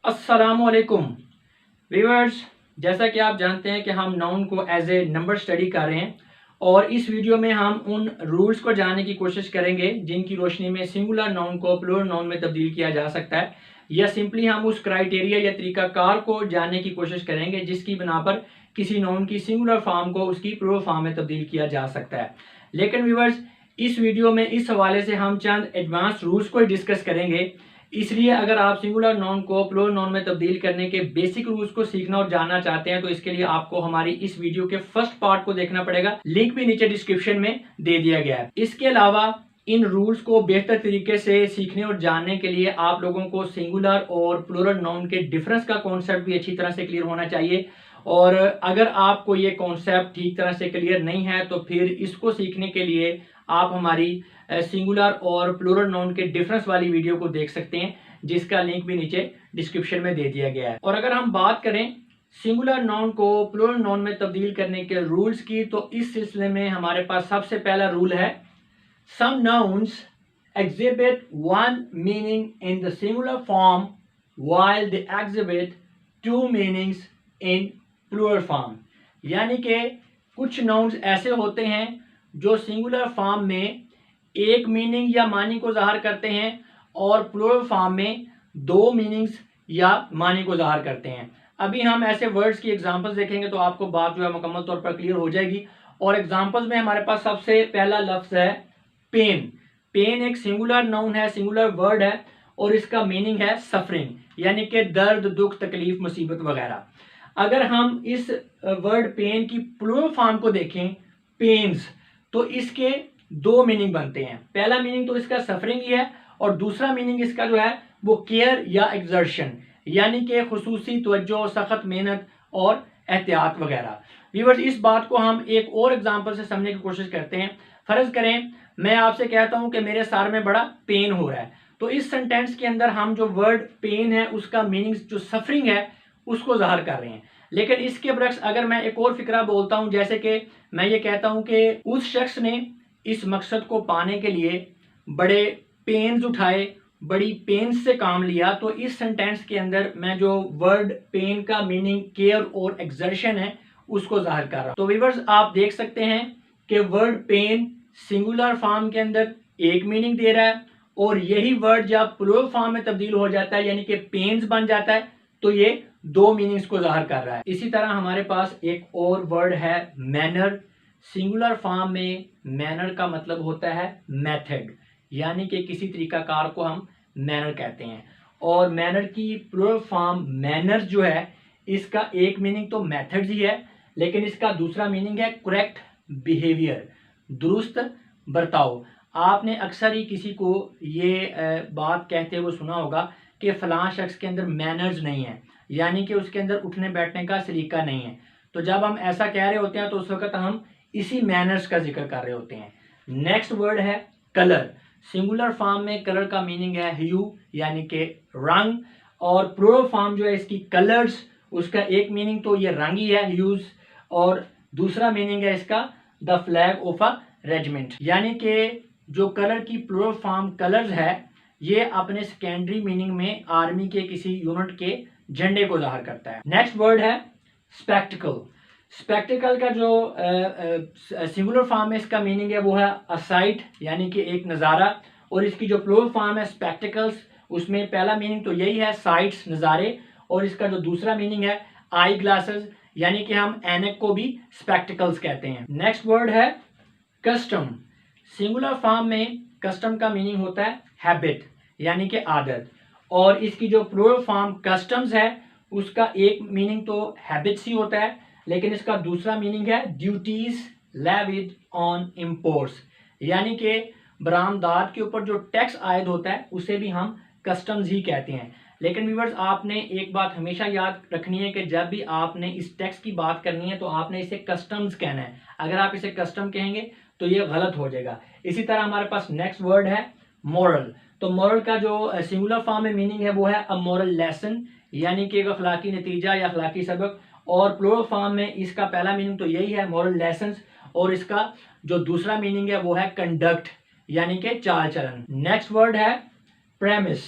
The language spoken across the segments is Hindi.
अस्सलाम वालेकुम व्यूअर्स, जैसा कि आप जानते हैं कि हम नाउन को एज ए नंबर स्टडी कर रहे हैं और इस वीडियो में हम उन रूल्स को जानने की कोशिश करेंगे जिनकी रोशनी में सिंगुलर नाउन को प्लूरल नाउन में तब्दील किया जा सकता है, या सिंपली हम उस क्राइटेरिया या तरीकाकार को जानने की कोशिश करेंगे जिसकी बिना पर किसी नाउन की सिंगुलर फॉर्म को उसकी प्लूरल फॉर्म में तब्दील किया जा सकता है। लेकिन व्यूअर्स, इस वीडियो में इस हवाले से हम चंद एडवांस रूल्स को डिस्कस करेंगे, इसलिए अगर आप सिंगुलर नाउन को प्लूरल नाउन में तब्दील करने के बेसिक रूल्स को सीखना और जानना चाहते हैं तो इसके लिए आपको हमारी इस वीडियो के फर्स्ट पार्ट को देखना पड़ेगा। लिंक भी नीचे डिस्क्रिप्शन में दे दिया गया है। इसके अलावा इन रूल्स को बेहतर तरीके से सीखने और जानने के लिए आप लोगों को सिंगुलर और प्लूरल नाउन के डिफरेंस का कॉन्सेप्ट भी अच्छी तरह से क्लियर होना चाहिए, और अगर आपको ये कॉन्सेप्ट ठीक तरह से क्लियर नहीं है तो फिर इसको सीखने के लिए आप हमारी सिंगुलर और प्लूरल नाउन के डिफरेंस वाली वीडियो को देख सकते हैं, जिसका लिंक भी नीचे डिस्क्रिप्शन में दे दिया गया है। और अगर हम बात करें सिंगुलर नाउन को प्लूरल नाउन में तब्दील करने के रूल्स की, तो इस सिलसिले में हमारे पास सबसे पहला रूल है, some nouns exhibit one meaning in the singular form while they exhibit two meanings in plural form। यानी कि कुछ नाउन्स ऐसे होते हैं जो सिंगुलर फॉर्म में एक मीनिंग या मानी को ज़ाहिर करते हैं और प्लूरल फॉर्म में दो मीनिंग्स या मानी को ज़ाहिर करते हैं। अभी हम ऐसे वर्ड्स की एग्जांपल्स देखेंगे तो आपको बात जो है मुकम्मल तौर पर क्लियर हो जाएगी। और एग्जांपल्स में हमारे पास सबसे पहला लफ्ज़ है पेन। पेन एक सिंगुलर नाउन है, सिंगुलर वर्ड है, और इसका मीनिंग है सफरिंग, यानी कि दर्द, दुख, तकलीफ, मुसीबत वगैरह। अगर हम इस वर्ड पेन की प्लूरल फॉर्म को देखें, पेन्स, तो इसके दो मीनिंग बनते हैं। पहला मीनिंग तो इसका सफरिंग ही है, और दूसरा मीनिंग इसका जो है वो केयर या एक्सर्शन, यानी कि खुसूसी तवज्जो, सख्त मेहनत और एहतियात वगैरह। व्यूअर्स, इस बात को हम एक और एग्जांपल से समझने की कोशिश करते हैं। फर्ज करें मैं आपसे कहता हूं कि मेरे सर में बड़ा पेन हो रहा है, तो इस सेंटेंस के अंदर हम जो वर्ड पेन है उसका मीनिंग जो सफरिंग है उसको ज़ाहिर कर रहे हैं। लेकिन इसके बरक्स अगर मैं एक और फिक्रा बोलता हूं, जैसे कि मैं ये कहता हूं कि उस शख्स ने इस मकसद को पाने के लिए बड़े पेन्स उठाए, बड़ी पेन्स से काम लिया, तो इस सेंटेंस के अंदर मैं जो वर्ड पेन का मीनिंग केयर और एक्सर्शन है उसको ज़ाहिर कर रहा हूं। तो व्यूअर्स, आप देख सकते हैं कि वर्ड पेन सिंगुलर फॉर्म के अंदर एक मीनिंग दे रहा है, और यही वर्ड जब प्लूरल फॉर्म में तब्दील हो जाता है यानी कि पेन्स बन जाता है तो ये दो मीनिंग्स को ज़ाहिर कर रहा है। इसी तरह हमारे पास एक और वर्ड है मैनर। सिंगुलर फॉर्म में मैनर का मतलब होता है मेथड, यानी कि किसी तरीकाकार को हम मैनर कहते हैं। और मैनर की प्लूरल फॉर्म मैनर्स जो है, इसका एक मीनिंग तो मेथड्स ही है, लेकिन इसका दूसरा मीनिंग है करेक्ट बिहेवियर, दुरुस्त बर्ताव। आपने अक्सर ही किसी को ये बात कहते हुए सुना होगा कि फलां शख्स के अंदर मैनर्स नहीं है, यानी कि उसके अंदर उठने बैठने का सलीका नहीं है। तो जब हम ऐसा कह रहे होते हैं तो उस वक्त हम इसी मैनर्स का जिक्र कर रहे होते हैं। नेक्स्ट वर्ड है कलर। सिंगुलर फॉर्म में कलर का मीनिंग है ह्यू, यानी कि रंग, और प्लूरल फॉर्म जो है इसकी कलर्स, उसका एक मीनिंग तो ये रंग ही है, ह्यूज, और दूसरा मीनिंग है इसका the flag of a regiment, यानी कि जो कलर की प्लूरल फॉर्म कलर्स है ये अपने सेकेंडरी मीनिंग में आर्मी के किसी यूनिट के झंडे को जाहिर करता है। नेक्स्ट वर्ड है स्पेक्टिकल। स्पेक्टिकल का जो सिंगुलर फॉर्म में इसका मीनिंग है वो है अ साइट, यानी कि एक नज़ारा, और इसकी जो प्लूरल फॉर्म है स्पेक्टिकल्स, उसमें पहला मीनिंग तो यही है साइट्स, नज़ारे, और इसका जो दूसरा मीनिंग है आई ग्लासेस, यानी कि हम ऐनक को भी स्पेक्टिकल्स कहते हैं। नेक्स्ट वर्ड है कस्टम। सिंगुलर फॉर्म में कस्टम का मीनिंग होता है हैबिट, यानी कि आदत, और इसकी जो प्लूरल फॉर्म कस्टम्स है उसका एक मीनिंग तो हैबिट्स ही होता है, लेकिन इसका दूसरा मीनिंग है ड्यूटीज लेविड ऑन इम्पोर्ट्स, यानी कि बरामदात के ऊपर जो टैक्स आयद होता है उसे भी हम कस्टम्स ही कहते हैं। लेकिन व्यूअर्स, आपने एक बात हमेशा याद रखनी है कि जब भी आपने इस टैक्स की बात करनी है तो आपने इसे कस्टम्स कहना है। अगर आप इसे कस्टम कहेंगे तो ये गलत हो जाएगा। इसी तरह हमारे पास नेक्स्ट वर्ड है मॉरल। तो मॉरल का जो सिंगुलर फॉर्म में मीनिंग है वो है अ मॉरल लेसन, यानी कि एक अखलाकी नतीजा या अखलाकी सबक, और प्लूरल फॉर्म में इसका पहला मीनिंग तो यही है मॉरल लेसन्स, और इसका जो दूसरा मीनिंग है वो है कंडक्ट, यानी कि चाल चलन। नेक्स्ट वर्ड है premise.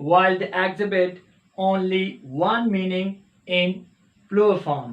while they exhibit only one meaning in plural form.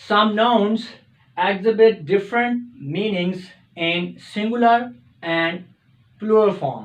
some nouns exhibit different meanings in singular and plural form،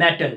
metal،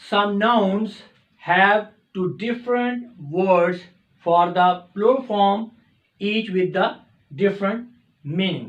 some nouns have two different words for the plural form each with the different meaning،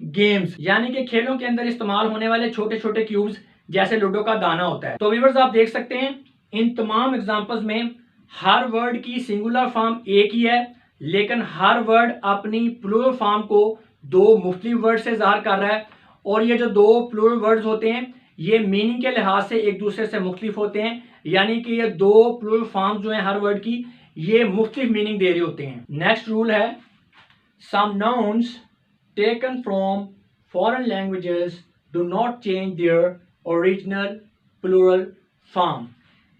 games यानी कि खेलों के अंदर इस्तेमाल होने वाले छोटे छोटे क्यूब्स जैसे लूडो का दाना होता है। तो व्यूअर्स आप देख सकते हैं इन तमाम एग्जांपल्स में हर वर्ड की सिंगुलर फॉर्म एक ही है, लेकिन हर वर्ड अपनी प्लूरल फॉर्म को दो मुख्तलिफ वर्ड से ज़ाहिर कर रहा है, और ये जो दो प्लूरल वर्ड्स होते हैं ये मीनिंग के लिहाज से एक दूसरे से मुख्तलिफ होते हैं, यानी कि ये दो प्लूरल फॉर्म जो हैं हर वर्ड की ये मुख्तलिफ मीनिंग दे रहे होते हैं। नेक्स्ट रूल है some nouns taken from foreign languages do not change their original plural form,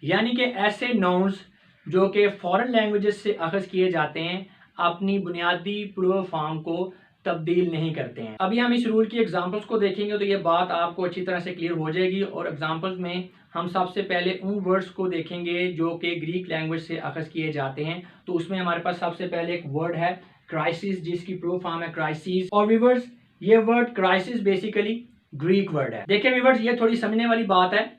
यानी कि ऐसे नाउन्स जो कि फॉरेन लैंग्वेजेस से अखज़ किए जाते हैं अपनी बुनियादी प्लूरल फॉर्म को तब्दील नहीं करते हैं। अभी हम इस रूल की एग्जांपल्स को देखेंगे तो ये बात आपको अच्छी तरह से क्लियर हो जाएगी। और एग्जांपल्स में हम सबसे पहले उन वर्ड्स को देखेंगे जो कि ग्रीक लैंग्वेज से अखज़ किए जाते हैं। तो उसमें हमारे पास सबसे पहले एक वर्ड है क्राइसिस, जिसकी प्लूरल फॉर्म है क्राइसिस। और व्यूअर्स ये word crisis basically Greek word है। देखिए व्यूअर्स ये थोड़ी समझने वाली बात है,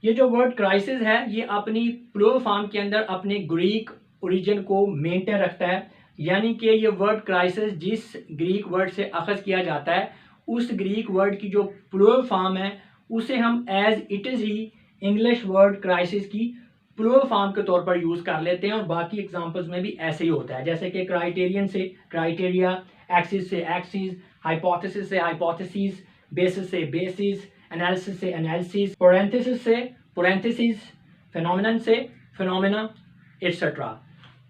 ये जो वर्ड क्राइसिस है ये अपनी प्लूरल फॉर्म के अंदर अपने ग्रीक ओरिजिन को मेंटेन रखता है, यानी कि ये वर्ड क्राइसिस जिस ग्रीक वर्ड से अखज़ किया जाता है उस ग्रीक वर्ड की जो प्लूरल फॉर्म है उसे हम एज इट इज़ ही इंग्लिश वर्ड क्राइसिस की प्लूरल फॉर्म के तौर पर यूज़ कर लेते हैं। और बाकी एग्जांपल्स में भी ऐसे ही होता है, जैसे कि क्राइटेरियन से क्राइटेरिया, एक्सिस से एक्सिस, हाइपोथेसिस से हाइपोथेसिस, बेसिस से बेसिस, एनालिसिस से एनालिसिस, पैरेंथेसिस से पैरेंथेसिस, फेनोमेनन से फेनोमेना एटसेट्रा।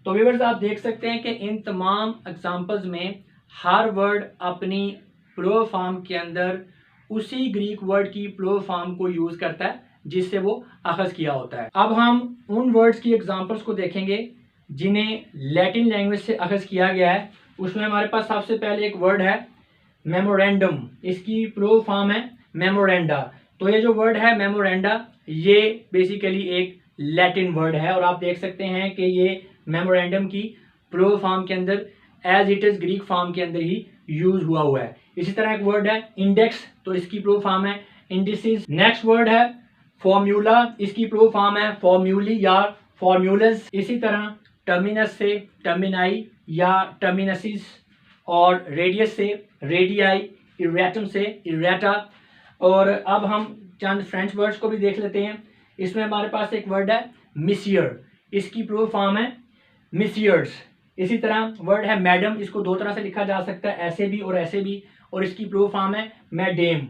तो व्यूअर्स आप देख सकते हैं कि इन तमाम एग्जांपल्स में हर वर्ड अपनी प्लूरल फॉर्म के अंदर उसी ग्रीक वर्ड की प्लूरल फॉर्म को यूज़ करता है जिससे वो अखज़ किया होता है। अब हम उन वर्ड्स की एग्जांपल्स को देखेंगे जिन्हें लैटिन लैंग्वेज से अखज़ किया गया है। उसमें हमारे पास सबसे पहले एक वर्ड है मेमोरेंडम, इसकी प्लूरल फॉर्म है मेमोरेंडा। तो ये जो वर्ड है मेमोरेंडा ये बेसिकली एक लैटिन वर्ड है, और आप देख सकते हैं कि ये मेमोरेंडम की प्लूरल फॉर्म के अंदर as it is Greek form के अंदर ही यूज हुआ है। इसी तरह एक वर्ड है इंडेक्स, तो इसकी प्लूरल फॉर्म है इंडिसेस। नेक्स्ट वर्ड है फॉर्मूला, इसकी प्लूरल फॉर्म है फॉर्म्यूली या फॉर्मूलस। इसी तरह टर्मिनस से टर्मिनाई या टर्मिनसिस, और रेडियस से रेडियाई, इरेटम से इरेटा। और अब हम चंद फ्रेंच वर्ड्स को भी देख लेते हैं। इसमें हमारे पास एक वर्ड है मिसियर, इसकी प्लूरल फॉर्म है मिसियर्स। इसी तरह वर्ड है मैडम, इसको दो तरह से लिखा जा सकता है, ऐसे भी और ऐसे भी, और इसकी प्लूरल फॉर्म है मैडेम।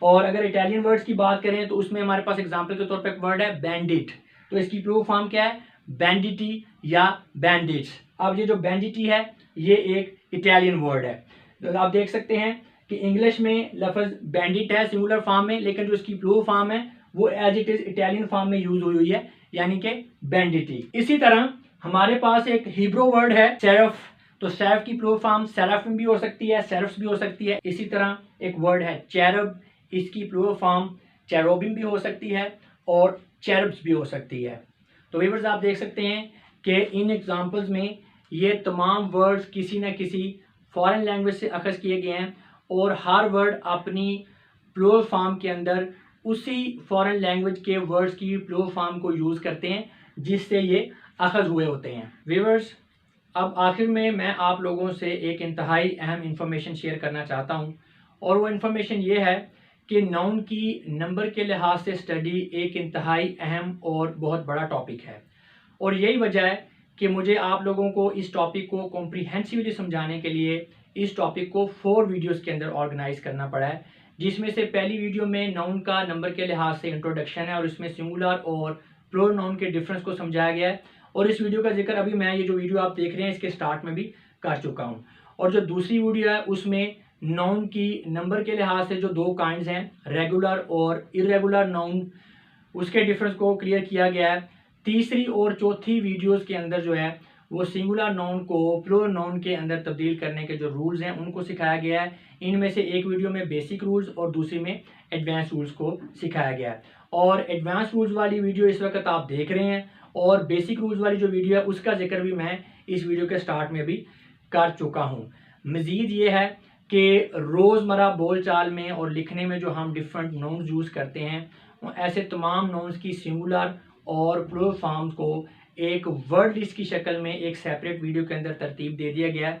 और अगर इटालियन वर्ड्स की बात करें तो उसमें हमारे पास एग्जांपल के तौर पर एक वर्ड है बैंडिट, तो इसकी प्लूरल फॉर्म क्या है बैंडिटी या बैंडिट्स। अब ये जो बैंडिटी है ये एक इटालियन वर्ड है। तो आप देख सकते हैं कि इंग्लिश में लफ्ज़ बैंडिट है सिंगुलर फॉर्म में, लेकिन जो इसकी प्लूरल फॉर्म है वो as it is Italian form में यूज हुई है, यानी कि बैंडिटी। इसी तरह हमारे पास एक हिब्रू वर्ड है सेरफ, तो सेरफ की प्लूरल फॉर्म सेराफिम भी हो सकती है, सेरफ्स भी हो सकती है। इसी तरह एक वर्ड है चेरब, इसकी प्लूरल फॉर्म चेरोबिम भी हो सकती है और चेरब्स भी हो सकती है। तो व्यूअर्स आप देख सकते हैं कि इन एग्जांपल्स में ये तमाम वर्ड्स किसी न किसी फॉरेन लैंग्वेज से अखज़ किए गए हैं, और हर वर्ड अपनी प्लूरल फॉर्म के अंदर उसी फॉरेन लैंग्वेज के वर्ड्स की प्लूरल फॉर्म को यूज़ करते हैं जिससे ये अखज़ हुए होते हैं। व्यूअर्स अब आखिर में मैं आप लोगों से एक इंतहाई अहम इंफॉर्मेशन शेयर करना चाहता हूँ, और वो इन्फॉर्मेशन ये है कि नाउन की नंबर के लिहाज से स्टडी एक इंतहाई अहम और बहुत बड़ा टॉपिक है, और यही वजह है कि मुझे आप लोगों को इस टॉपिक को कॉम्प्रिहेंसिवली समझाने के लिए इस टॉपिक को 4 वीडियोस के अंदर ऑर्गेनाइज करना पड़ा है, जिसमें से पहली वीडियो में नाउन का नंबर के लिहाज से इंट्रोडक्शन है और इसमें सिंगुलर और प्लूरल नाउन के डिफरेंस को समझाया गया है, और इस वीडियो का जिक्र अभी मैं ये जो वीडियो आप देख रहे हैं इसके स्टार्ट में भी कर चुका हूँ। और जो दूसरी वीडियो है उसमें नाउन की नंबर के लिहाज से जो 2 काइंड्स हैं रेगुलर और इरेगुलर नाउन, उसके डिफरेंस को क्लियर किया गया है। तीसरी और चौथी वीडियोस के अंदर जो है वो सिंगुलर नाउन को प्लूरल नाउन के अंदर तब्दील करने के जो रूल्स हैं उनको सिखाया गया है। इनमें से एक वीडियो में बेसिक रूल्स और दूसरी में एडवांस रूल्स को सिखाया गया है, और एडवांस रूल्स वाली वीडियो इस वक्त आप देख रहे हैं, और बेसिक रूल्स वाली जो वीडियो है उसका जिक्र भी मैं इस वीडियो के स्टार्ट में भी कर चुका हूँ। मज़ीद ये है कि रोज़मर्रा बोल चाल में और लिखने में जो हम डिफरेंट नाउन्स यूज़ करते हैं, ऐसे तमाम नाउन्स की सिंगुलर और प्लूरल फॉर्म्स को एक वर्ड लिस्ट की शक्ल में एक सेपरेट वीडियो के अंदर तरतीब दे दिया गया है,